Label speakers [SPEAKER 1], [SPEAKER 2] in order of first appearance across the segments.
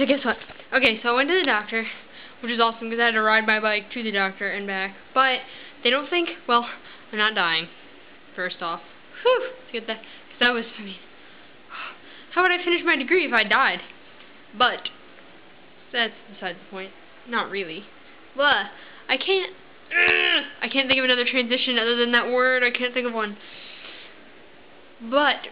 [SPEAKER 1] So guess what? Okay, so I went to the doctor, which is awesome because I had to ride my bike to the doctor and back. But they don't think, well, I'm not dying, first off. Whew, let's get that, because that was, I mean, how would I finish my degree if I died? But that's beside the point. Not really. But I can't think of another transition other than that word. I can't think of one. But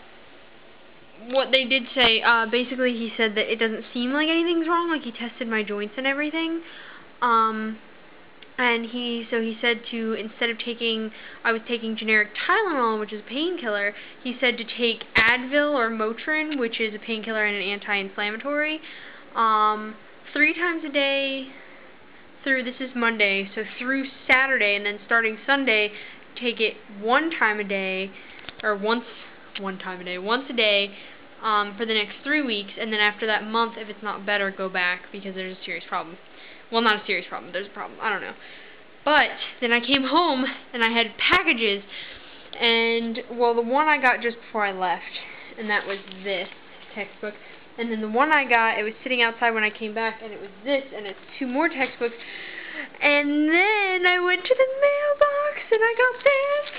[SPEAKER 1] what they did say, basically he said that it doesn't seem like anything's wrong, like he tested my joints and everything. And he said to, instead of taking, I was taking generic Tylenol, which is a painkiller, he said to take Advil or Motrin, which is a painkiller and an anti-inflammatory, 3 times a day through, this is Monday, so through Saturday, and then starting Sunday, take it 1 time a day, or once a day, for the next 3 weeks, and then after that month, if it's not better, go back, because there's a serious problem. Well, not a serious problem, there's a problem, I don't know. But then I came home, and I had packages, and, well, the one I got just before I left, and that was this textbook, and then the one I got, it was sitting outside when I came back, and it was this, and it's 2 more textbooks, and then I went to the mailbox, and I got this,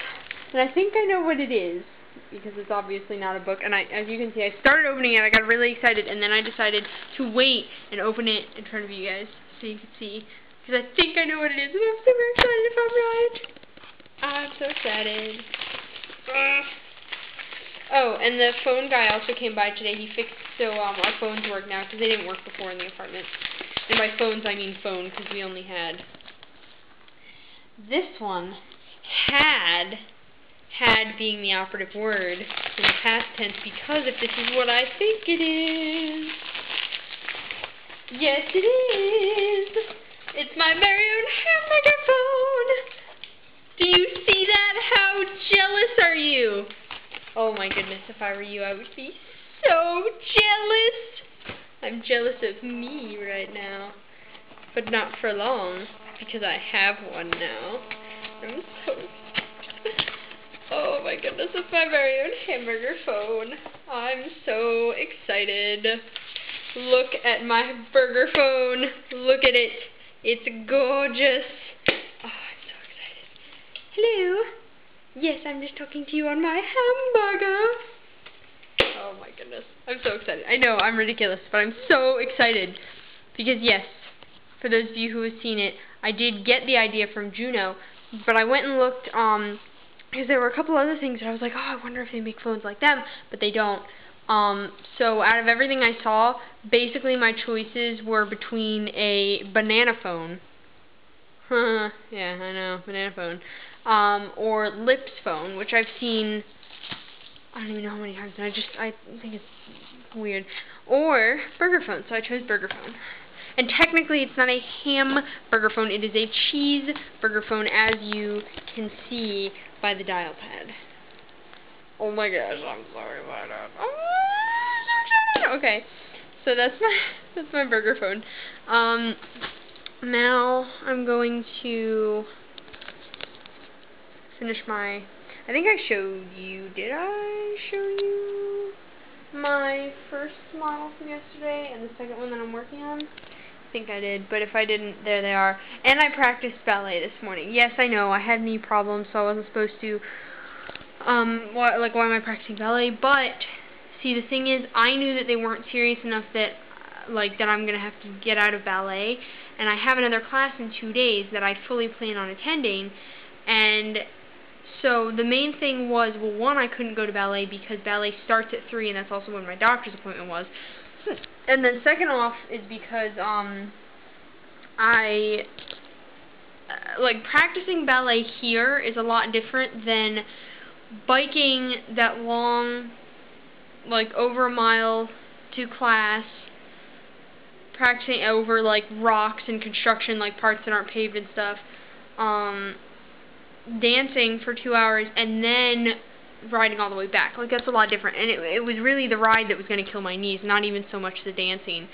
[SPEAKER 1] and I think I know what it is, because it's obviously not a book, and as you can see, I started opening it, I got really excited, and then I decided to wait and open it in front of you guys, so you can see, because I think I know what it is, and I'm super excited if I'm right. I'm so excited. Oh, and the phone guy also came by today. He fixed so our phones work now, because they didn't work before in the apartment. And by phones, I mean phone, because we only had. This one had being the operative word in the past tense, because if this is what I think it is. Yes, it is. It's my very own hamburger phone. Do you see that? How jealous are you? Oh my goodness, if I were you, I would be so jealous. I'm jealous of me right now. But not for long, because I have one now. I'm so oh my goodness, it's my very own hamburger phone. I'm so excited. Look at my burger phone. Look at it. It's gorgeous. Oh, I'm so excited. Hello. Yes, I'm just talking to you on my hamburger. Oh my goodness. I'm so excited. I know, I'm ridiculous, but I'm so excited. Because yes, for those of you who have seen it, I did get the idea from Juno, but I went and looked, because there were a couple other things that I was like, oh, I wonder if they make phones like them, but they don't. So out of everything I saw, basically my choices were between a banana phone. Yeah, I know, banana phone. Or Lips phone, which I've seen, I don't even know how many times, and I think it's weird. Or burger phone, so I chose burger phone. And technically it's not a ham burger phone, it is a cheese burger phone, as you can see by the dial pad. Oh my gosh, I'm sorry about that. Oh, okay, so that's my burger phone. Now I'm going to finish my, I think I showed you, did I show you my first model from yesterday and the second one that I'm working on? I think I did, but if I didn't, there they are. And I practiced ballet this morning. Yes, I know, I had knee problems, so I wasn't supposed to, why am I practicing ballet? But, see, the thing is, I knew that they weren't serious enough that, that I'm going to have to get out of ballet, and I have another class in 2 days that I fully plan on attending, and so the main thing was, well, one, I couldn't go to ballet because ballet starts at 3, and that's also when my doctor's appointment was. And then second off is because, practicing ballet here is a lot different than biking that long, over a mile to class, practicing over, rocks and construction, parts that aren't paved and stuff, dancing for 2 hours, and then riding all the way back. That's a lot different. And it was really the ride that was going to kill my knees, not even so much the dancing.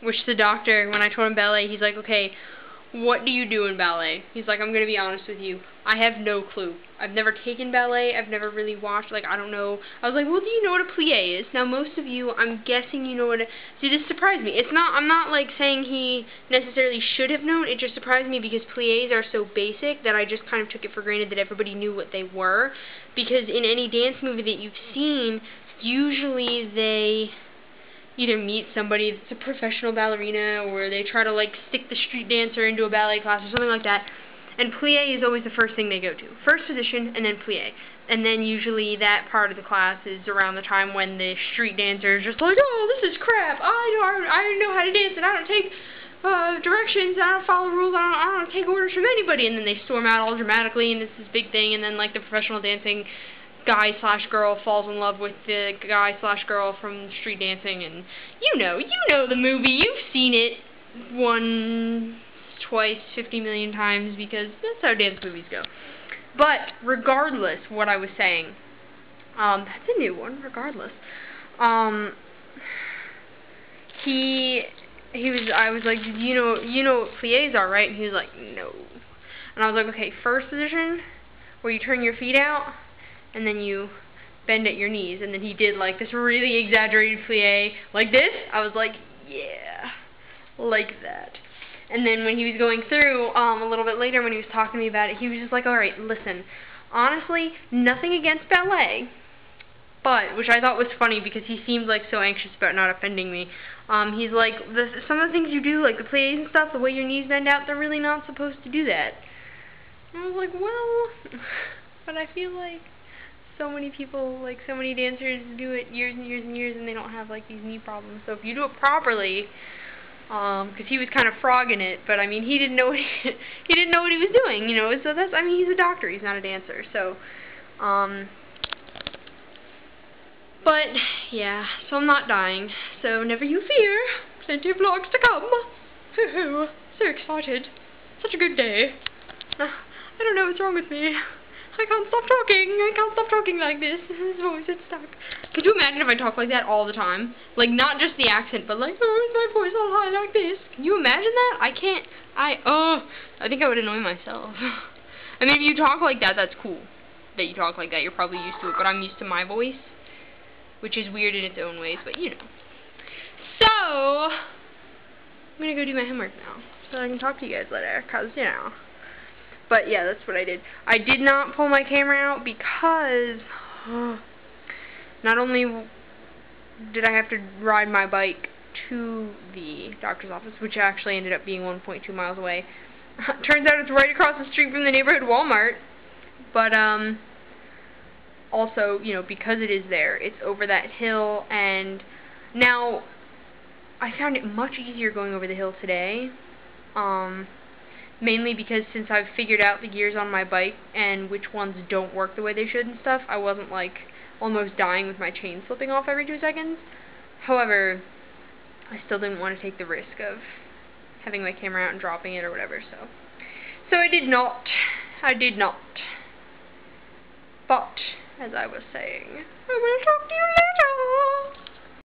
[SPEAKER 1] Which the doctor, when I told him ballet, he's like, okay, what do you do in ballet? He's like, I'm going to be honest with you. I have no clue. I've never taken ballet. I've never really watched, like, I don't know. I was like, well, do you know what a plie is? Now, most of you, I'm guessing you know what see, this surprised me. I'm not, like, saying he necessarily should have known. It just surprised me because plies are so basic that I just kind of took it for granted that everybody knew what they were. Because in any dance movie that you've seen, usually they either meet somebody that's a professional ballerina, or they try to, like, stick the street dancer into a ballet class or something like that. And plie is always the first thing they go to. First position, and then plie. And then usually that part of the class is around the time when the street dancer is just like, oh, this is crap. I know how to dance, and I don't take directions, I don't follow rules, I don't take orders from anybody. And then they storm out all dramatically, and it's this big thing, and then, like, the professional dancing guy/girl falls in love with the guy/girl from street dancing, and you know the movie. You've seen it once, twice, 50 million times, because that's how dance movies go. But regardless, what I was saying, that's a new one. Regardless, I was like, you know what plies are, right? And he was like, no. And I was like, okay, first position, where you turn your feet out, and then you bend at your knees. And then he did, like, this really exaggerated plie, like this. I was like, yeah, like that. And then when he was going through, a little bit later when he was talking to me about it, he was just like, alright, listen, honestly, nothing against ballet, but, which I thought was funny because he seemed, like, so anxious about not offending me. He's like, some of the things you do, like the plies and stuff, the way your knees bend out, they're really not supposed to do that. And I was like, well, but I feel like so many people, like, so many dancers do it years and years and years, and they don't have, like, these knee problems. So if you do it properly, because he was kind of frogging it, but I mean, he didn't know what he didn't know what he was doing, you know. So that's, I mean, he's a doctor, he's not a dancer. So, but yeah, so I'm not dying. So never you fear, plenty of vlogs to come. Hoo-hoo, so excited, such a good day. I don't know what's wrong with me. I can't stop talking. I can't stop talking like this. This voice is stuck. Could you imagine if I talked like that all the time? Like, not just the accent, but like, oh, is my voice all high like this? Can you imagine that? I can't. I think I would annoy myself. I mean, if you talk like that, that's cool. That you talk like that, you're probably used to it. But I'm used to my voice, which is weird in its own ways, but you know. So, I'm gonna go do my homework now, so I can talk to you guys later, cause, you know. But yeah, that's what I did. I did not pull my camera out because not only did I have to ride my bike to the doctor's office, which actually ended up being 1.2 miles away. Turns out it's right across the street from the neighborhood Walmart. But also, you know, because it is there, it's over that hill. And now I found it much easier going over the hill today. Mainly because since I've figured out the gears on my bike and which ones don't work the way they should and stuff, I wasn't, like, almost dying with my chain slipping off every 2 seconds. However, I still didn't want to take the risk of having my camera out and dropping it or whatever, so I did not. I did not. But, as I was saying, I'm going to talk to you later.